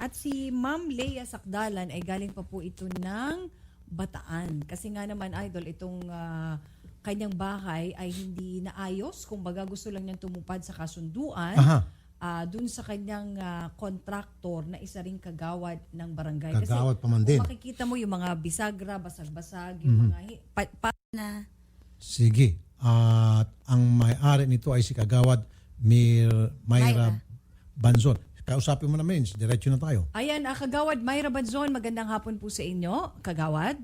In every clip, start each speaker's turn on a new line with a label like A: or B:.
A: At si Ma'am Lea Sakdalan ay galing pa po ito ng Bataan. Kasi nga naman, Idol, itong kanyang bahay ay hindi naayos. Kung baga gusto lang niyang tumupad sa kasunduan dun sa kanyang kontraktor na isa ring kagawad ng barangay.
B: Kagawad
A: Kasi
B: pa man din.
A: kung makikita mo yung mga bisagra, basag-basag, yung mga na
B: Sige. At ang may-ari nito ay si Kagawad Myra Banzon. Kausapin mo namin, diretso na tayo.
A: Ayan, Kagawad Myra Banzon, magandang hapon po sa inyo. Kagawad?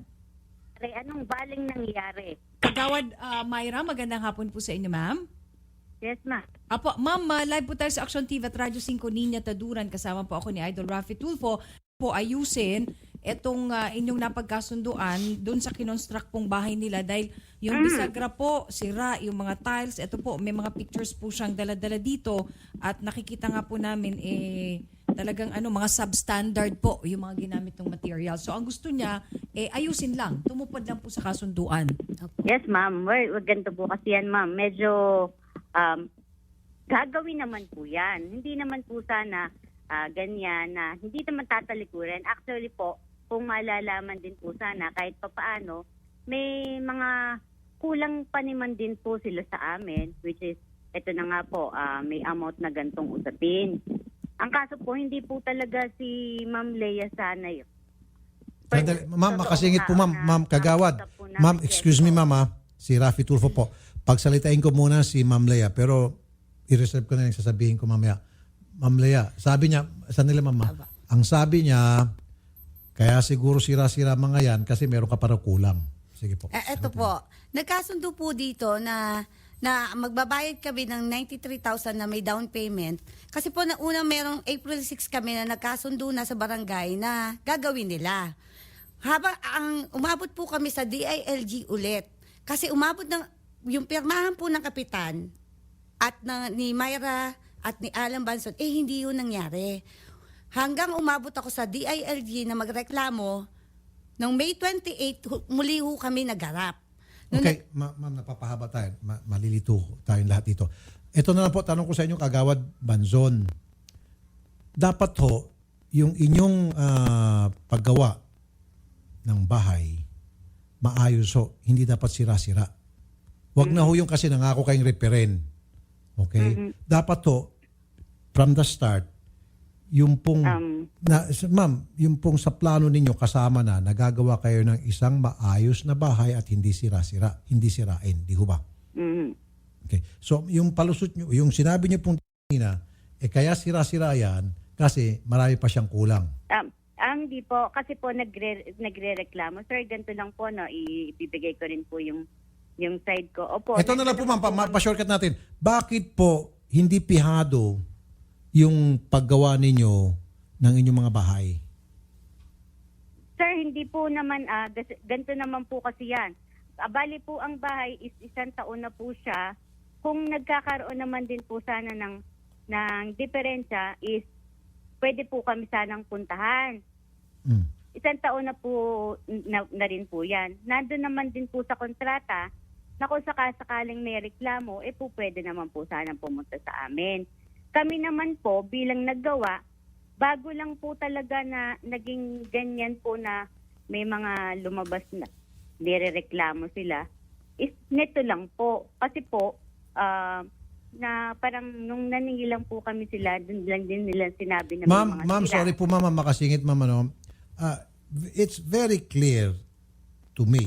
C: Anong baling nangyari?
A: Kagawad Myra, magandang hapon po sa inyo, ma'am.
C: Yes, ma.
A: Apo, ma'am, live po tayo sa Action TV at Radyo 5 Niña Taduran. Kasama po ako ni Idol Rafi Tulfo. Po ayusin itong inyong napagkasunduan dun sa kinonstruct pong bahay nila dahil yung bisagra po, sira, yung mga tiles, ito po, may mga pictures po siyang dala-dala dito at nakikita nga po namin talagang mga substandard po yung mga ginamit ng material. So ang gusto niya, ayusin lang, tumupad lang po sa kasunduan.
C: Yes, ma'am. Well, ganito po kasi yan, ma'am. Medyo gagawin naman po yan. Hindi naman po sana ganyan na hindi naman tatalikuran. Actually po, kung malalaman din po sana kahit papaano, may mga kulang pa naman din po sila sa amin, which is, ito na nga po, may amount na gantong usapin. Ang kaso po, hindi po talaga si Ma'am Lea sana yun.
B: Ma'am, makasingit po ma'am. Ma'am Kagawad. Ma'am, excuse me ma'am. Si Rafi Tulfo po. Pagsalitain ko muna si Ma'am Lea, pero i-reserve ko na yung sasabihin ko mamaya. Ma'am Lea, sabi niya, saan nila mama? Ang sabi niya, kaya siguro sira-sira mga yan kasi meron ka para kulang. Sige po.
D: Eto po, nagkasundo po dito na magbabayad kami ng 93,000 na may down payment. Kasi po unang merong April 6 kami na nagkasundo na sa barangay na gagawin nila. Habang umabot po kami sa DILG ulit. Kasi umabot yung pirmahan po ng kapitan at ni Myra at ni Alan Banson, hindi yun nangyari. Hanggang umabot ako sa DILG na magreklamo, noong May 28, muli ho kami nagharap.
B: Okay, ma'am, napapahaba tayo. Malilito tayong lahat dito. Ito na lang po, tanong ko sa inyo, Kagawad Banzon. Dapat ho, yung inyong paggawa ng bahay, maayos ho. Hindi dapat sira-sira. Huwag na ho yung kasi nangako kayong reperen. Okay? Dapat ho, from the start, yung pong, ma'am, yung pong sa plano ninyo kasama na nagagawa kayo ng isang maayos na bahay at hindi sira-sira, hindi sirain, di ho ba? Okay. So, yung palusot nyo, yung sinabi nyo pong na, kaya sira-sira yan kasi marami pa siyang kulang.
C: Hindi po, kasi po nagre-reklamo. Sir, ganito lang po, no, ibibigay ko rin po yung side ko. Opo.
B: Ito na lang po, ma'am, pa-shortcut natin. Bakit po hindi pihado yung paggawa ninyo ng inyong mga bahay?
C: Sir, hindi po naman, ganito naman po kasi yan. Bali po ang bahay is 1 taon na po siya. Kung nagkakaroon naman din po sana ng diferensya is pwede po kami sanang puntahan. 1 taon na po na rin po yan. Nandun naman din po sa kontrata na kung sakaling may reklamo, po pwede naman po sanang pumunta sa amin. Kami naman po bilang naggawa, bago lang po talaga na naging ganyan po na may mga lumabas na nirereklamo sila, is neto lang po. Kasi po, na parang nung naningilang po kami sila, dun lang din nila sinabi na
B: Ma'am, sorry po ma'am, makasingit ma'am. It's very clear to me,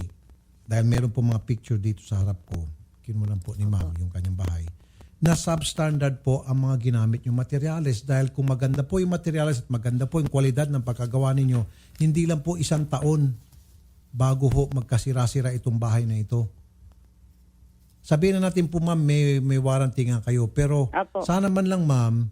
B: dahil meron po mga picture dito sa harap ko, kinuha po ni ma'am yung kanyang bahay, na substandard po ang mga ginamit yung materials. Dahil kung maganda po yung materials at maganda po yung kwalidad ng pagkagawa ninyo, hindi lang po 1 taon bago ho magkasira-sira itong bahay na ito. Sabihin na natin po ma'am, may warranty nga kayo. Pero sana man lang ma'am,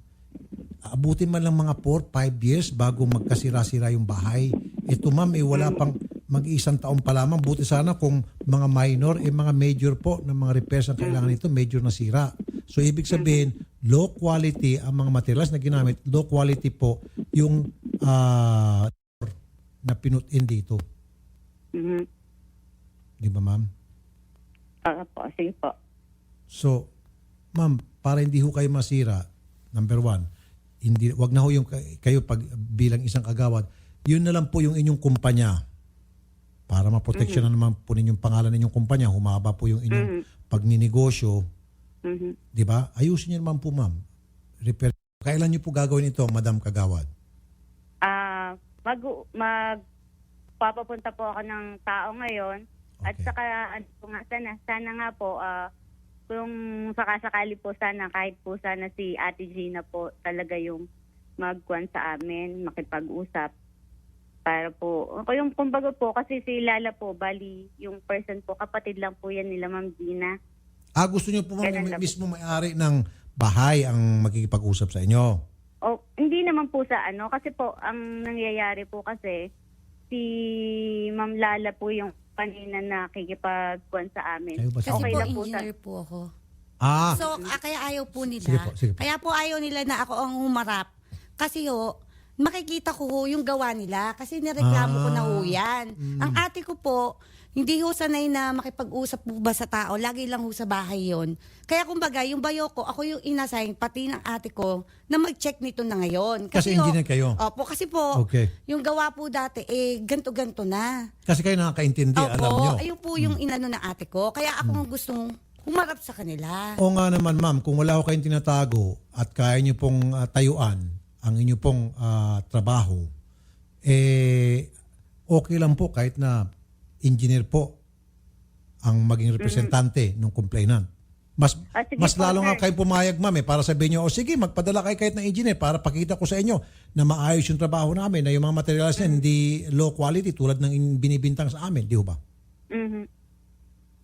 B: abutin man lang mga 4-5 years bago magkasira-sira yung bahay. Ito ma'am, wala pang mag-1 taon pa lamang. Buti sana kung mga minor, mga major po ng mga repairs ang kailangan nito, major na sira. So, ibig sabihin, low quality ang mga materials na ginamit, low quality po yung na pinut-in dito. Di ba, ma'am?
C: Po, sige po.
B: So, ma'am, para hindi ho kayo masira, number 1, hindi, wag na ho yung kayo pag bilang isang kagawad, yun na lang po yung inyong kumpanya para maproteksyon na naman po ninyong pangalan ninyong kumpanya, humaba po yung inyong pagninegosyo, di ba? Ayusin niyo naman po, ma'am. Repair. Kailan niyo po gagawin ito, Madam Kagawad?
C: Papapunta po ako ng tao ngayon. At
B: Okay.
C: saka, ano po nga, sana nga po, kung sakasakali po sana, kahit po sana si Ate Gina po talaga yung magkuhan sa amin, makipag-usap. Para po, yung kumbaga po, kasi si Lala po, bali, yung person po, kapatid lang po yan nila, Ma'am Gina.
B: Gusto niyo po, ma'am,
C: Kailan
B: yung
C: na po?
B: mismo may-ari ng bahay ang makikipag-usap sa inyo?
C: O, hindi naman po sa ano, kasi po, ang nangyayari po kasi, si Ma'am Lala po yung kanina nakikipagkuhan sa amin.
B: Kayo ba
D: Kasi
C: Okay
D: po,
C: lang po sa...
D: engineer po ako.
B: Ah,
D: So, kaya ayaw po nila.
B: Sige po, sige po.
D: Kaya po ayaw nila na ako ang humarap. Kasi ho, makikita ko ho yung gawa nila. Kasi nireklamo ko na ho yan. Ang ate ko po, hindi ho sanay na makipag-usap po ba sa tao. Lagi lang ho sa bahay yon. Kaya kumbaga, yung bayo ko, ako yung inassign, pati ng ate ko, na mag-check nito na ngayon.
B: Kasi engineer kayo?
D: Opo, kasi po,
B: Okay.
D: yung gawa po dati, ganto-ganto na.
B: kasi kayo nakakaintindi, alam nyo.
D: Ayun po yung inano ng ate ko. Kaya ako gustong humarap sa kanila.
B: O nga naman, ma'am, kung wala ko kayong tinatago at kaya nyo pong tayuan ang inyo pong trabaho, okay lang po kahit na engineer po ang maging representante ng complainant.
C: Sige
B: Mas
C: po,
B: lalo nga
C: sir.
B: kayo pumayag, ma'am, para sabihin nyo, sige, magpadala kayo kahit na engineer para pakita ko sa inyo na maayos yung trabaho namin, na yung mga materials na hindi low quality tulad ng binibintang sa amin, di ho ba?
C: Mhm.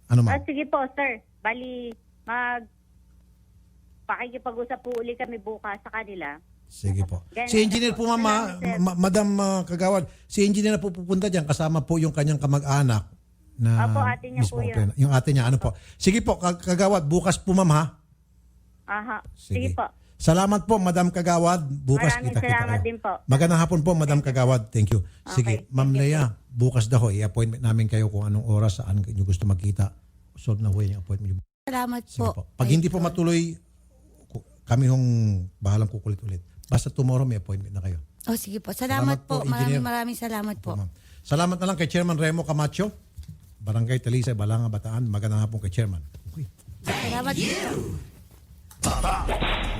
B: Ano, ma'am?
C: Sige po, sir. Bali, pakikipag-usap po uli kami bukas sa kanila.
B: Sige po.
C: Ganun
B: Si engineer
C: na
B: po,
C: po.
B: ma'am,
C: Salamat, sir.
B: Madam Kagawad, si engineer na po pupunta dyan kasama po yung kanyang kamag-anak na
C: Opo, ate niya
B: mismo
C: po yun.
B: complainant. Yung ate niya, ano po. Sige po, Kagawad, bukas po, ma'am, ha?
C: Aha. Sige po.
B: Salamat po, Madam Kagawad. Bukas
C: Maraming
B: kita-kita
C: salamat
B: kayo.
C: din po.
B: Magandang hapon po, Madam Kagawad. Thank you. Sige,
C: Okay,
B: Ma'am
C: thank you
B: Lea, bukas daw, i-appointment namin kayo kung anong oras, saan nyo gusto magkita. Solve na ho yung appointment.
D: Salamat
B: Sige
D: po.
B: po. Pag hindi po matuloy, kami hong bahalang kukulit ulit. Basta tomorrow may appointment na kayo.
D: Oh, sige po. Salamat, po.
B: Engineer.
D: Maraming salamat po.
B: Ma'am. Salamat na lang kay Chairman Remo Camacho, Barangay Talisay, Balanga, Bataan. Magandang hapon kay Chairman. Okay.
D: Salamat po.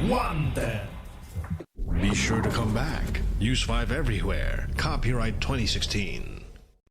E: Wanted. Be sure to come back. Use 5 everywhere. Copyright 2016.